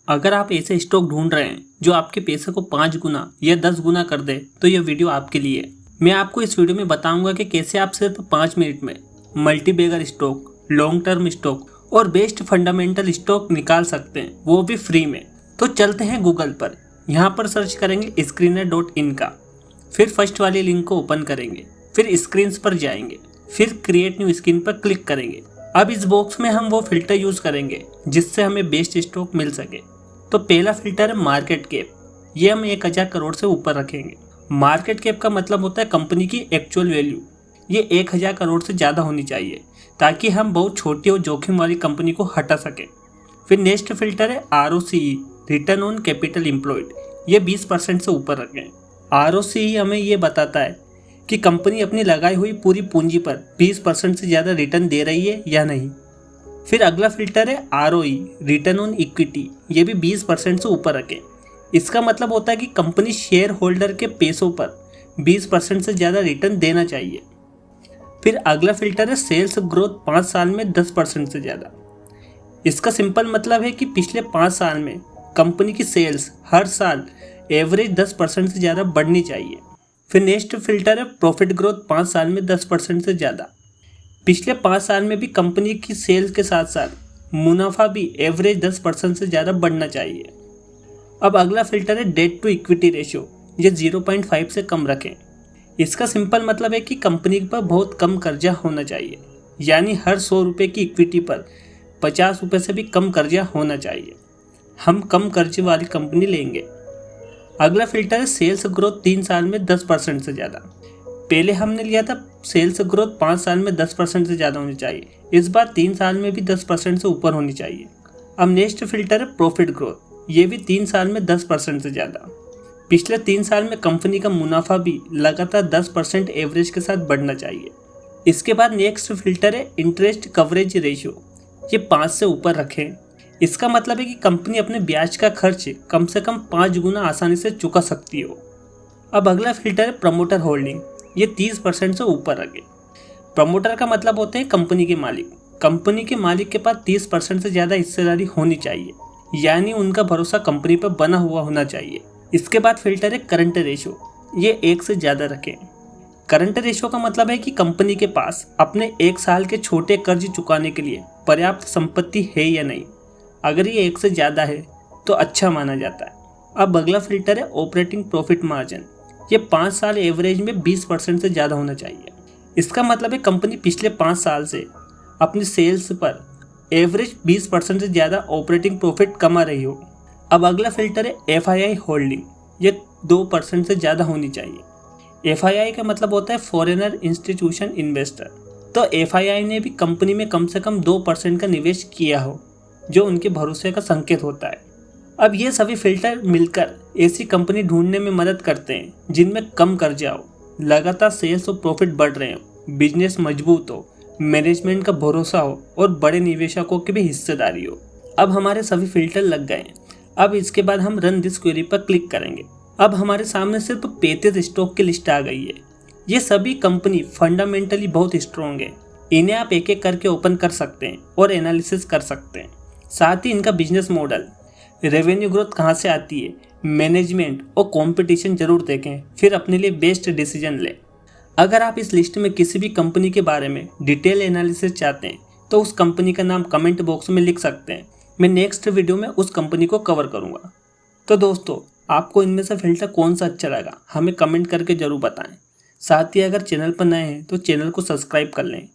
अगर आप ऐसे स्टॉक ढूंढ रहे हैं जो आपके पैसे को 5 गुना या 10 गुना कर दे तो यह वीडियो आपके लिए है। मैं आपको इस वीडियो में बताऊंगा कि कैसे आप सिर्फ 5 मिनट में multi bagger stock, long term stock और बेस्ट फंडामेंटल स्टॉक निकाल सकते हैं, वो भी फ्री में। तो चलते हैं गूगल पर। यहाँ पर सर्च करेंगे screener.in का, फिर फर्स्ट वाली लिंक को ओपन करेंगे, फिर स्क्रीन पर जाएंगे, फिर क्रिएट न्यू स्क्रीन पर क्लिक करेंगे। अब इस बॉक्स में हम वो फिल्टर यूज करेंगे जिससे हमें बेस्ट स्टॉक मिल सके। तो पहला फिल्टर है मार्केट कैप। ये हम 1000 करोड़ से ऊपर रखेंगे। मार्केट कैप का मतलब होता है कंपनी की एक्चुअल वैल्यू। ये 1000 करोड़ से ज़्यादा होनी चाहिए ताकि हम बहुत छोटी और जोखिम वाली कंपनी को हटा सकें। फिर नेक्स्ट फिल्टर है ROCE, return on capital employed. ये 20% से ऊपर रखें। ROCE हमें ये बताता है कि कंपनी अपनी लगाई हुई पूरी पूंजी पर 20% से ज़्यादा रिटर्न दे रही है या नहीं। फिर अगला फिल्टर है ROE, रिटर्न ऑन इक्विटी। ये भी 20% से ऊपर रखें। इसका मतलब होता है कि कंपनी शेयर होल्डर के पैसों पर 20% से ज़्यादा रिटर्न देना चाहिए। फिर अगला फिल्टर है सेल्स ग्रोथ 5 साल में 10% से ज़्यादा। इसका सिंपल मतलब है कि पिछले 5 साल में कंपनी की सेल्स हर साल एवरेज 10% से ज़्यादा बढ़नी चाहिए। फिर नेक्स्ट फिल्टर है प्रॉफिट ग्रोथ 5 साल में 10% से ज़्यादा। पिछले 5 साल में भी कंपनी की सेल्स के साथ साथ मुनाफा भी एवरेज 10% से ज़्यादा बढ़ना चाहिए। अब अगला फिल्टर है डेट टू इक्विटी रेशियो। ये 0.5 से कम रखें। इसका सिंपल मतलब है कि कंपनी पर बहुत कम कर्जा होना चाहिए, यानी हर 100 रुपये की इक्विटी पर 50 रुपये से भी कम कर्जा होना चाहिए। हम कम कर्जे वाली कंपनी लेंगे। अगला फिल्टर है सेल्स ग्रोथ 3 साल में 10% से ज़्यादा। पहले हमने लिया था सेल्स ग्रोथ 5 साल में 10% से ज़्यादा होनी चाहिए, इस बार 3 साल में भी 10% से ऊपर होनी चाहिए। अब नेक्स्ट फिल्टर है प्रॉफिट ग्रोथ। ये भी 3 साल में 10% से ज़्यादा। पिछले 3 साल में कंपनी का मुनाफा भी लगातार 10% एवरेज के साथ बढ़ना चाहिए। इसके बाद नेक्स्ट फिल्टर है इंटरेस्ट कवरेज रेशियो। ये 5 से ऊपर रखें। इसका मतलब है कि कंपनी अपने ब्याज का खर्च कम से कम 5 गुना आसानी से चुका सकती हो। अब अगला फिल्टर है प्रमोटर होल्डिंग। ये 30% से ऊपर रखें। प्रमोटर का मतलब होते हैं कंपनी के मालिक। कंपनी के मालिक के पास 30% से ज़्यादा हिस्सेदारी होनी चाहिए, यानी उनका भरोसा कंपनी पर बना हुआ होना चाहिए। इसके बाद फिल्टर है करंट रेशियो। ये 1 से ज़्यादा रखें। करंट रेशियो का मतलब है कि कंपनी के पास अपने 1 साल के छोटे कर्ज चुकाने के लिए पर्याप्त संपत्ति है या नहीं। अगर ये 1 से ज़्यादा है तो अच्छा माना जाता है। अब अगला फिल्टर है ऑपरेटिंग प्रॉफिट मार्जिन। ये 5 साल एवरेज में 20% से ज़्यादा होना चाहिए। इसका मतलब है कंपनी पिछले 5 साल से अपनी सेल्स पर एवरेज 20% से ज़्यादा ऑपरेटिंग प्रॉफिट कमा रही हो। अब अगला फिल्टर है FII होल्डिंग। ये 2% से ज़्यादा होनी चाहिए। FII का मतलब होता है फॉरेनर इंस्टीट्यूशन इन्वेस्टर। तो FII ने भी कंपनी में कम से कम 2% का निवेश किया हो, जो उनके भरोसे का संकेत होता है। अब ये सभी फिल्टर मिलकर ऐसी कंपनी ढूंढने में मदद करते हैं जिनमें कम कर्जा हो, लगातार सेल्स और प्रॉफिट बढ़ रहे हो, बिजनेस मजबूत हो, मैनेजमेंट का भरोसा हो और बड़े निवेशकों की भी हिस्सेदारी हो। अब हमारे सभी फिल्टर लग गए हैं। अब इसके बाद हम रन दिस क्वेरी पर क्लिक करेंगे। अब हमारे सामने सिर्फ 35 स्टॉक की लिस्ट आ गई है। ये सभी कंपनी फंडामेंटली बहुत स्ट्रॉन्ग है। इन्हें आप एक एक करके ओपन कर सकते हैं और एनालिसिस कर सकते हैं। साथ ही इनका बिजनेस मॉडल, रेवेन्यू ग्रोथ कहाँ से आती है, मैनेजमेंट और कंपटीशन जरूर देखें, फिर अपने लिए बेस्ट डिसीजन लें। अगर आप इस लिस्ट में किसी भी कंपनी के बारे में डिटेल एनालिसिस चाहते हैं तो उस कंपनी का नाम कमेंट बॉक्स में लिख सकते हैं। मैं नेक्स्ट वीडियो में उस कंपनी को कवर करूँगा। तो दोस्तों, आपको इनमें से फिल्टर कौन सा अच्छा लगा हमें कमेंट करके ज़रूर बताएं। साथ ही अगर चैनल पर नए हैं तो चैनल को सब्सक्राइब कर लें